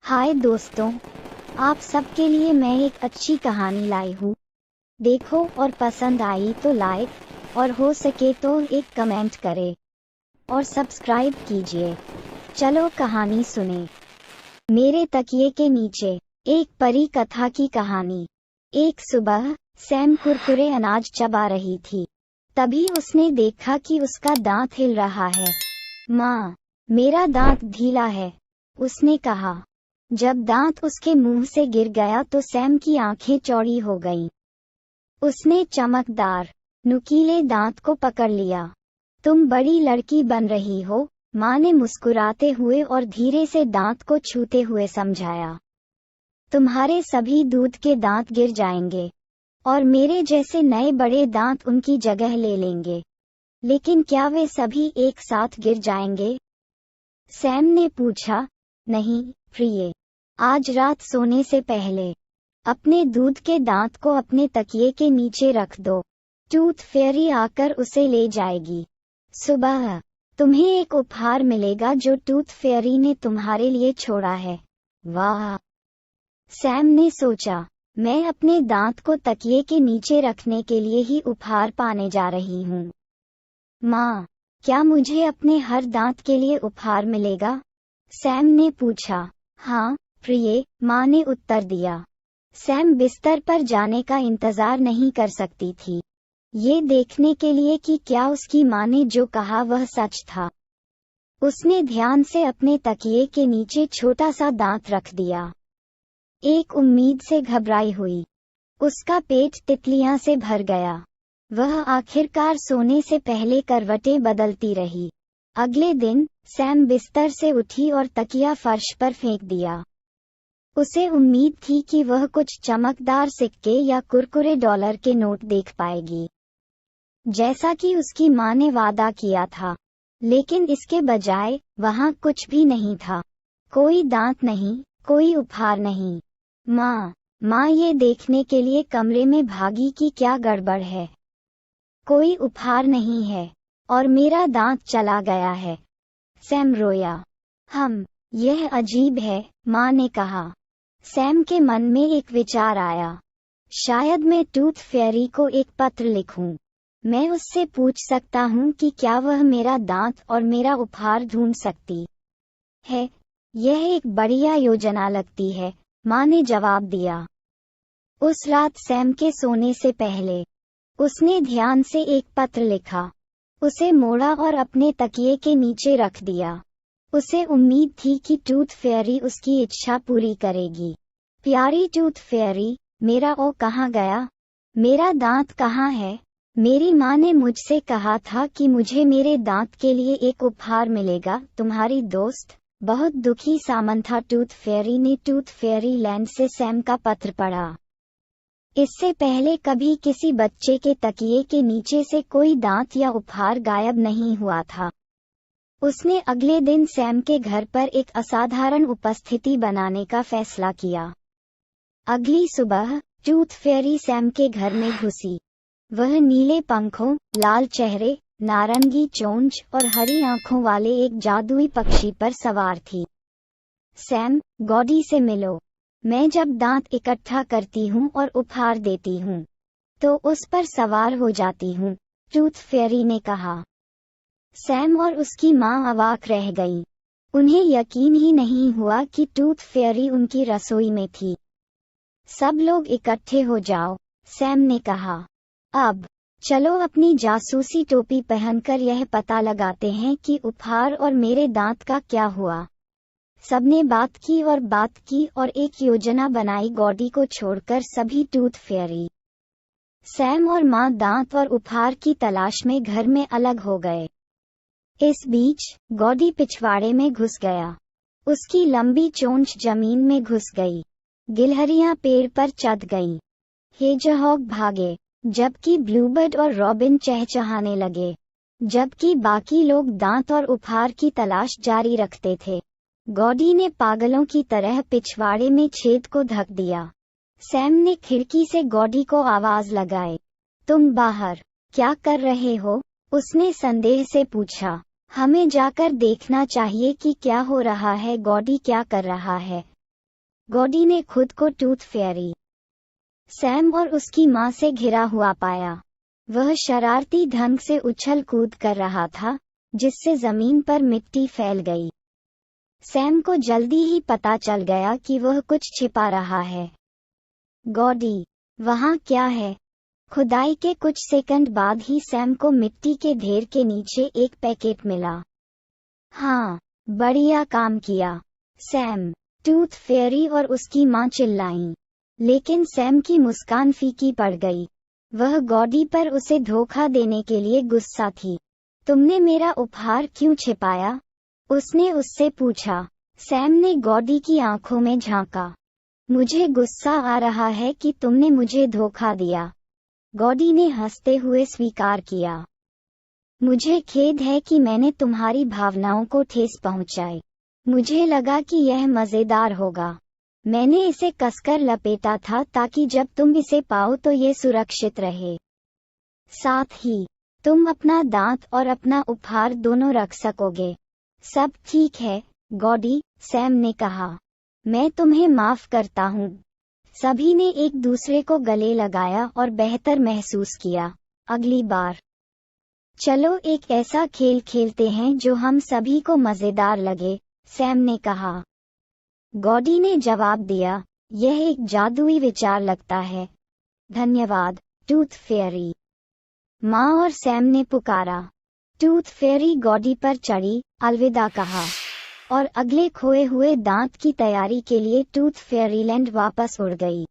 हाय दोस्तों, आप सबके लिए मैं एक अच्छी कहानी लाई हूँ। देखो और पसंद आई तो लाइक और हो सके तो एक कमेंट करें और सब्सक्राइब कीजिए। चलो कहानी सुने। मेरे तकिए के नीचे, एक परी कथा की कहानी। एक सुबह सैम कुरकुरे अनाज चबा रही थी। तभी उसने देखा कि उसका दांत हिल रहा है। माँ, मेरा दांत ढीला है, उसने कहा। जब दांत उसके मुंह से गिर गया तो सैम की आंखें चौड़ी हो गईं। उसने चमकदार, नुकीले दांत को पकड़ लिया। तुम बड़ी लड़की बन रही हो, माँ ने मुस्कुराते हुए और धीरे से दांत को छूते हुए समझाया। तुम्हारे सभी दूध के दांत गिर जाएंगे और मेरे जैसे नए बड़े दांत उनकी जगह ले लेंगे। लेकिन क्या वे सभी एक साथ गिर जाएंगे? सैम ने पूछा। नहीं प्रिय, आज रात सोने से पहले अपने दूध के दांत को अपने तकिए के नीचे रख दो। टूथ फेयरी आकर उसे ले जाएगी। सुबह तुम्हें एक उपहार मिलेगा जो टूथ फेयरी ने तुम्हारे लिए छोड़ा है। वाह, सैम ने सोचा, मैं अपने दांत को तकिए के नीचे रखने के लिए ही उपहार पाने जा रही हूँ। माँ, क्या मुझे अपने हर दांत के लिए उपहार मिलेगा? सैम ने पूछा। हाँ प्रिय, माँ ने उत्तर दिया। सैम बिस्तर पर जाने का इंतजार नहीं कर सकती थी, ये देखने के लिए कि क्या उसकी माँ ने जो कहा वह सच था। उसने ध्यान से अपने तकिए के नीचे छोटा सा दांत रख दिया। एक उम्मीद से घबराई हुई, उसका पेट तितलियां से भर गया। वह आखिरकार सोने से पहले करवटें बदलती रही। अगले दिन सैम बिस्तर से उठी और तकिया फर्श पर फेंक दिया। उसे उम्मीद थी कि वह कुछ चमकदार सिक्के या कुरकुरे डॉलर के नोट देख पाएगी, जैसा कि उसकी माँ ने वादा किया था। लेकिन इसके बजाय वहाँ कुछ भी नहीं था। कोई दांत नहीं, कोई उपहार नहीं। माँ ये देखने के लिए कमरे में भागी कि क्या गड़बड़ है। कोई उपहार नहीं है और मेरा दांत चला गया है। सैम रोया। यह अजीब है, माँ ने कहा। सैम के मन में एक विचार आया। शायद मैं टूथ फेयरी को एक पत्र लिखूं। मैं उससे पूछ सकता हूँ कि क्या वह मेरा दांत और मेरा उपहार ढूंढ सकती है। यह एक बढ़िया योजना लगती है, माँ ने जवाब दिया। उस रात सैम के सोने से पहले उसने ध्यान से एक पत्र लिखा। उसे मोड़ा और अपने तकिए के नीचे रख दिया। उसे उम्मीद थी कि टूथ फेयरी उसकी इच्छा पूरी करेगी। प्यारी टूथ फेयरी, मेरा ओ कहाँ गया? मेरा दांत कहाँ है? मेरी माँ ने मुझसे कहा था कि मुझे मेरे दांत के लिए एक उपहार मिलेगा। तुम्हारी दोस्त, बहुत दुखी सामंथा टूथ फेयरी ने टूथ फेयरी लैंड से सैम का पत्र पढ़ा। इससे पहले कभी किसी बच्चे के तकिए के नीचे से कोई दांत या उपहार गायब नहीं हुआ था। उसने अगले दिन सैम के घर पर एक असाधारण उपस्थिति बनाने का फैसला किया। अगली सुबह टूथ फेयरी सैम के घर में घुसी। वह नीले पंखों, लाल चेहरे, नारंगी चोंच और हरी आंखों वाले एक जादुई पक्षी पर सवार थी। सैम, गॉडी से मिलो। मैं जब दांत इकट्ठा करती हूँ और उपहार देती हूँ तो उस पर सवार हो जाती हूँ, टूथ फेयरी ने कहा। सैम और उसकी माँ अवाक रह गईं। उन्हें यकीन ही नहीं हुआ कि टूथ फेयरी उनकी रसोई में थी। सब लोग इकट्ठे हो जाओ, सैम ने कहा। अब चलो अपनी जासूसी टोपी पहनकर यह पता लगाते हैं कि उपहार और मेरे दांत का क्या हुआ। सबने बात की और एक योजना बनाई। गॉडी को छोड़कर सभी टूथ फेयरी, सैम और माँ दांत और उपहार की तलाश में घर में अलग हो गए। इस बीच गॉडी पिछवाड़े में घुस गया। उसकी लंबी चोंच जमीन में घुस गई। गिलहरियां पेड़ पर चढ़ गईं। हेजहॉग भागे, जबकि ब्लूबर्ड और रॉबिन चहचहाने लगे। जबकि बाकी लोग दांत और उपहार की तलाश जारी रखते थे। गॉडी ने पागलों की तरह पिछवाड़े में छेद को ढक दिया। सैम ने खिड़की से गॉडी को आवाज लगाई। तुम बाहर क्या कर रहे हो? उसने संदेह से पूछा। हमें जाकर देखना चाहिए कि क्या हो रहा है। गॉडी क्या कर रहा है? गॉडी ने खुद को टूथ फेयरी सैम और उसकी मां से घिरा हुआ पाया। वह शरारती ढंग से उछल कूद कर रहा था, जिससे जमीन पर मिट्टी फैल गई। सैम को जल्दी ही पता चल गया कि वह कुछ छिपा रहा है। गॉडी, वहाँ क्या है? खुदाई के कुछ सेकंड बाद ही सैम को मिट्टी के ढेर के नीचे एक पैकेट मिला। हाँ, बढ़िया काम किया, सैम, टूथ फेयरी और उसकी मां चिल्लाईं। लेकिन सैम की मुस्कान फीकी पड़ गई। वह गॉडी पर उसे धोखा देने के लिए गुस्सा थी। तुमने मेरा उपहार क्यों छिपाया? उसने उससे पूछा। सैम ने गॉडी की आंखों में झांका। मुझे गुस्सा आ रहा है कि तुमने मुझे धोखा दिया, गॉडी ने हंसते हुए स्वीकार किया। मुझे खेद है कि मैंने तुम्हारी भावनाओं को ठेस पहुंचाई। मुझे लगा कि यह मजेदार होगा। मैंने इसे कसकर लपेटा था ताकि जब तुम इसे पाओ तो ये सुरक्षित रहे। साथ ही तुम अपना दांत और अपना उपहार दोनों रख सकोगे। सब ठीक है, गॉडी, सैम ने कहा। मैं तुम्हें माफ करता हूँ। सभी ने एक दूसरे को गले लगाया और बेहतर महसूस किया। अगली बार चलो एक ऐसा खेल खेलते हैं जो हम सभी को मजेदार लगे, सैम ने कहा। गॉडी ने जवाब दिया, यह एक जादुई विचार लगता है। धन्यवाद, टूथ फेयरी, माँ और सैम ने पुकारा। टूथ फेयरी गॉडी पर चढ़ी, अलविदा कहा और अगले खोए हुए दांत की तैयारी के लिए टूथ फेयरीलैंड वापस उड़ गई।